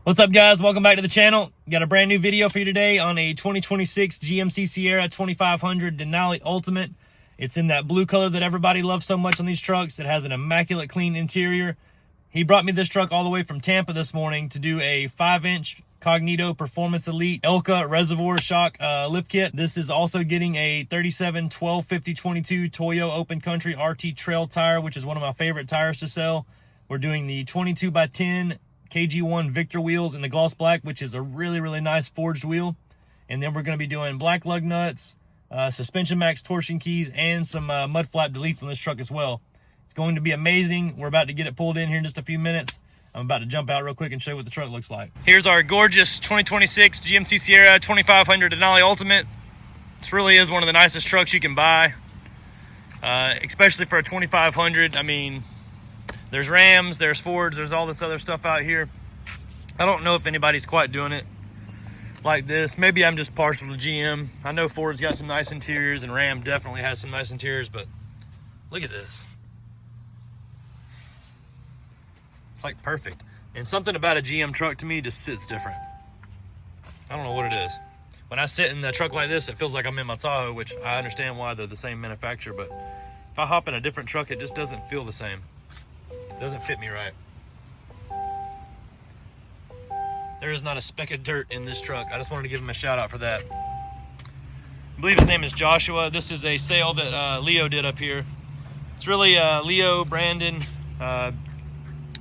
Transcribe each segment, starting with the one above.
What's up, guys? Welcome back to the channel. Got a brand new video for you today on a 2026 GMC Sierra 2500 Denali Ultimate. It's in that blue color that everybody loves so much on these trucks. It has an immaculate clean interior. He brought me this truck all the way from Tampa this morning to do a 5-inch Cognito Performance Elite ELKA reservoir shock lift kit. This is also getting a 37 12 50 22 Toyo Open Country RT Trail tire, which is one of my favorite tires to sell. We're doing the 22x10 KG1 Victor wheels in the gloss black, which is a really nice forged wheel. And then we're going to be doing black lug nuts, suspension max torsion keys, and some mud flap deletes on this truck as well. It's going to be amazing. We're about to get it pulled in here in just a few minutes. I'm about to jump out real quick and show you what the truck looks like. Here's our gorgeous 2026 GMC Sierra 2500 Denali Ultimate. This really is one of the nicest trucks you can buy, especially for a 2500. I mean, there's Rams, there's Fords, there's all this other stuff out here. I don't know if anybody's quite doing it like this. Maybe I'm just partial to GM. I know Ford's got some nice interiors and Ram definitely has some nice interiors, but look at this. It's like perfect. And something about a GM truck to me just sits different. I don't know what it is. When I sit in a truck like this, it feels like I'm in my Tahoe, which I understand why they're the same manufacturer, but if I hop in a different truck, it just doesn't feel the same. It doesn't fit me right. There is not a speck of dirt in this truck. I just wanted to give him a shout out for that. I believe his name is Joshua. This is a sale that Leo did up here. It's really Leo, Brandon,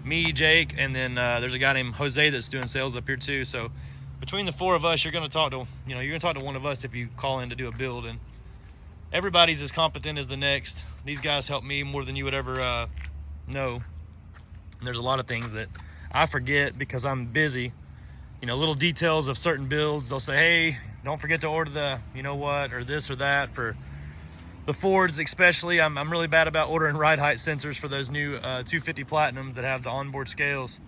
me, Jake, and then there's a guy named Jose that's doing sales up here too. So between the four of us, you're gonna talk to one of us if you call in to do a build, and everybody's as competent as the next. These guys help me more than you would ever know. And there's a lot of things that I forget because I'm busy. You know, little details of certain builds. They'll say, hey, don't forget to order the, you know what, or this or that. For the Fords especially, I'm really bad about ordering ride height sensors for those new 250 Platinums that have the onboard scales.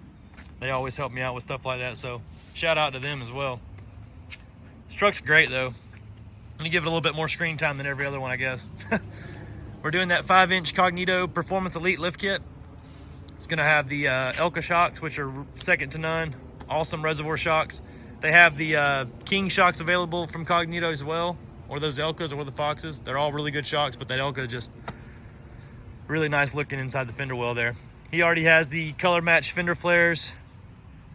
They always help me out with stuff like that, so shout out to them as well. This truck's great though. I'm gonna give it a little bit more screen time than every other one, I guess. We're doing that 5-inch Cognito Performance Elite lift kit. It's gonna have the ELKA shocks, which are second to none. Awesome reservoir shocks. They have the King shocks available from Cognito as well, or those ELKAs or the Foxes. They're all really good shocks, but that ELKA is just really nice looking inside the fender well there. He already has the color match fender flares.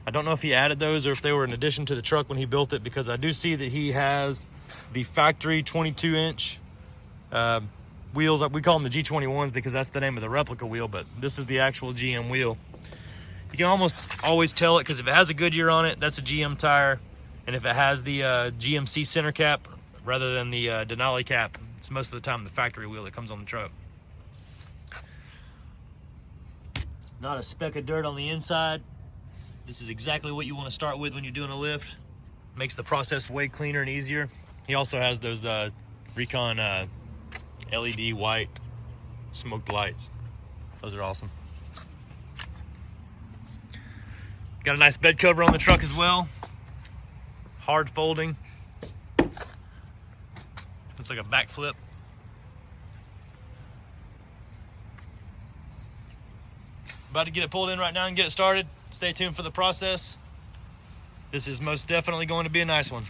I don't know if he added those or if they were in addition to the truck when he built it, because I do see that he has the factory 22-inch wheels. We call them the G21s because that's the name of the replica wheel, but this is the actual GM wheel. You can almost always tell it because if it has a Goodyear on it, that's a GM tire. And if it has the GMC center cap rather than the Denali cap, it's most of the time the factory wheel that comes on the truck. Not a speck of dirt on the inside. This is exactly what you want to start with when you're doing a lift. Makes the process way cleaner and easier. He also has those Recon LED white smoked lights. Those are awesome. Got a nice bed cover on the truck as well. Hard folding. Looks like a backflip. About to get it pulled in right now and get it started. Stay tuned for the process. This is most definitely going to be a nice one.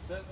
7.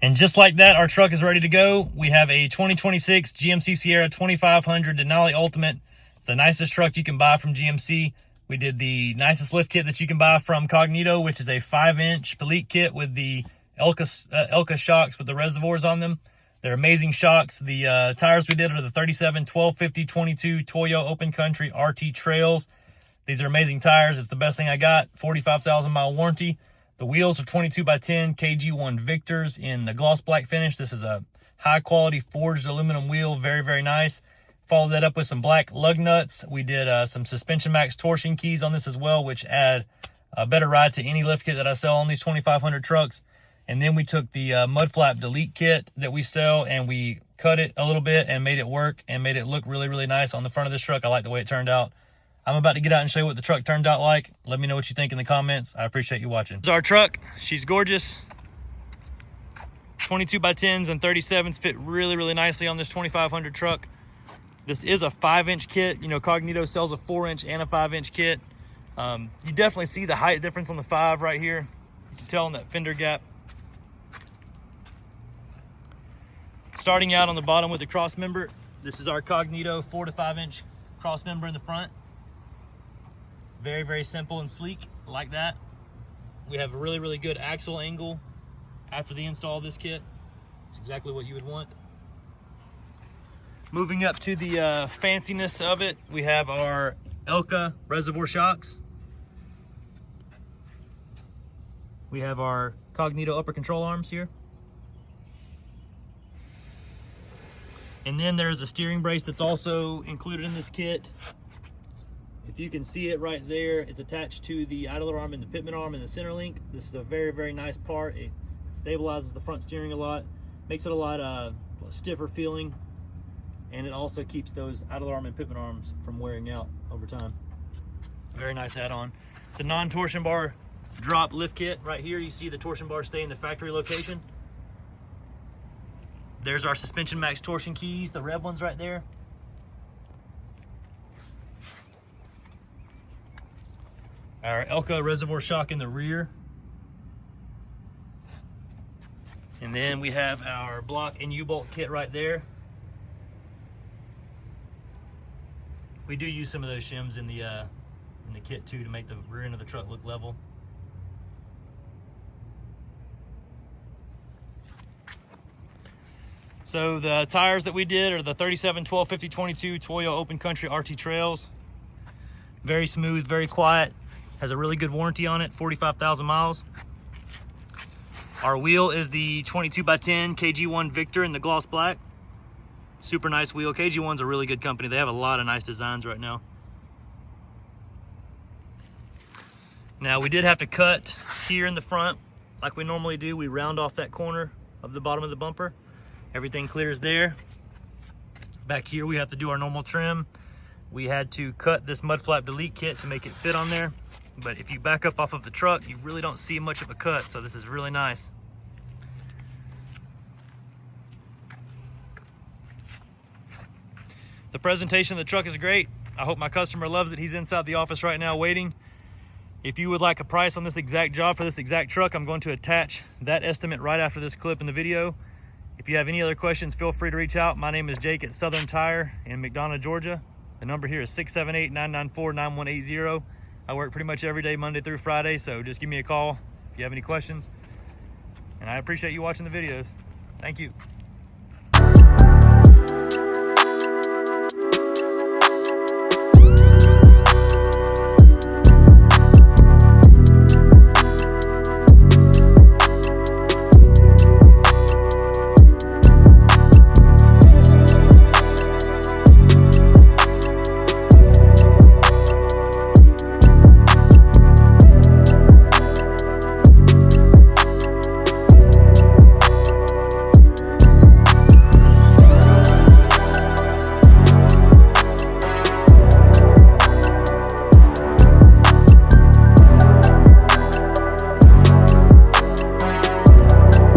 And just like that, our truck is ready to go. We have a 2026 GMC Sierra 2500 Denali Ultimate. It's the nicest truck you can buy from GMC. We did the nicest lift kit that you can buy from Cognito, which is a 5-inch delete kit with the ELKA shocks with the reservoirs on them. They're amazing shocks. The tires we did are the 37 1250 22 Toyo Open Country RT Trails. These are amazing tires. It's the best thing I got. 45,000 mile warranty. The wheels are 22x10 KG1 Victors in the gloss black finish. This is a high quality forged aluminum wheel. Very, very nice. Followed that up with some black lug nuts. We did some Suspension Max torsion keys on this as well, which add a better ride to any lift kit that I sell on these 2500 trucks. And then we took the mud flap delete kit that we sell and we cut it a little bit and made it work and made it look really, really nice on the front of this truck. I like the way it turned out. I'm about to get out and show you what the truck turned out like. Let me know what you think in the comments. I appreciate you watching. This is our truck. She's gorgeous. 22x10s and 37s fit really, really nicely on this 2500 truck. This is a 5-inch kit. You know, Cognito sells a 4-inch and a 5-inch kit. You definitely see the height difference on the 5 right here. You can tell in that fender gap. Starting out on the bottom with the cross member, this is our Cognito 4 to 5-inch cross member in the front. Very, very simple and sleek like that. We have a really, really good axle angle after the install of this kit. It's exactly what you would want. Moving up to the fanciness of it, we have our ELKA reservoir shocks. We have our Cognito upper control arms here. And then there's a steering brace that's also included in this kit. If you can see it right there, it's attached to the idler arm and the pitman arm and the center link. This is a very, very nice part. It stabilizes the front steering a lot, makes it a lot stiffer feeling, and it also keeps those idler arm and pitman arms from wearing out over time. Very nice add-on. It's a non-torsion bar drop lift kit. Right here, you see the torsion bar stay in the factory location. There's our Suspension Max torsion keys, the red ones right there. Our ELKA reservoir shock in the rear. And then we have our block and U-bolt kit right there. We do use some of those shims in the kit too to make the rear end of the truck look level. So the tires that we did are the 37, 12, 50, 22 Toyo Open Country RT Trails. Very smooth, very quiet. Has a really good warranty on it, 45,000 miles. Our wheel is the 22x10 KG1 Victor in the gloss black. Super nice wheel. KG1's a really good company. They have a lot of nice designs right now. Now we did have to cut here in the front like we normally do. We round off that corner of the bottom of the bumper. Everything clears there. Back here we have to do our normal trim. We had to cut this mud flap delete kit to make it fit on there. But if you back up off of the truck, you really don't see much of a cut, so this is really nice. The presentation of the truck is great. I hope my customer loves it. He's inside the office right now waiting. If you would like a price on this exact job for this exact truck, I'm going to attach that estimate right after this clip in the video. If you have any other questions, feel free to reach out. My name is Jake at Southern Tire in McDonough, Georgia. The number here is 678-994-9180. I work pretty much every day, Monday through Friday, so just give me a call if you have any questions. And I appreciate you watching the videos. Thank you.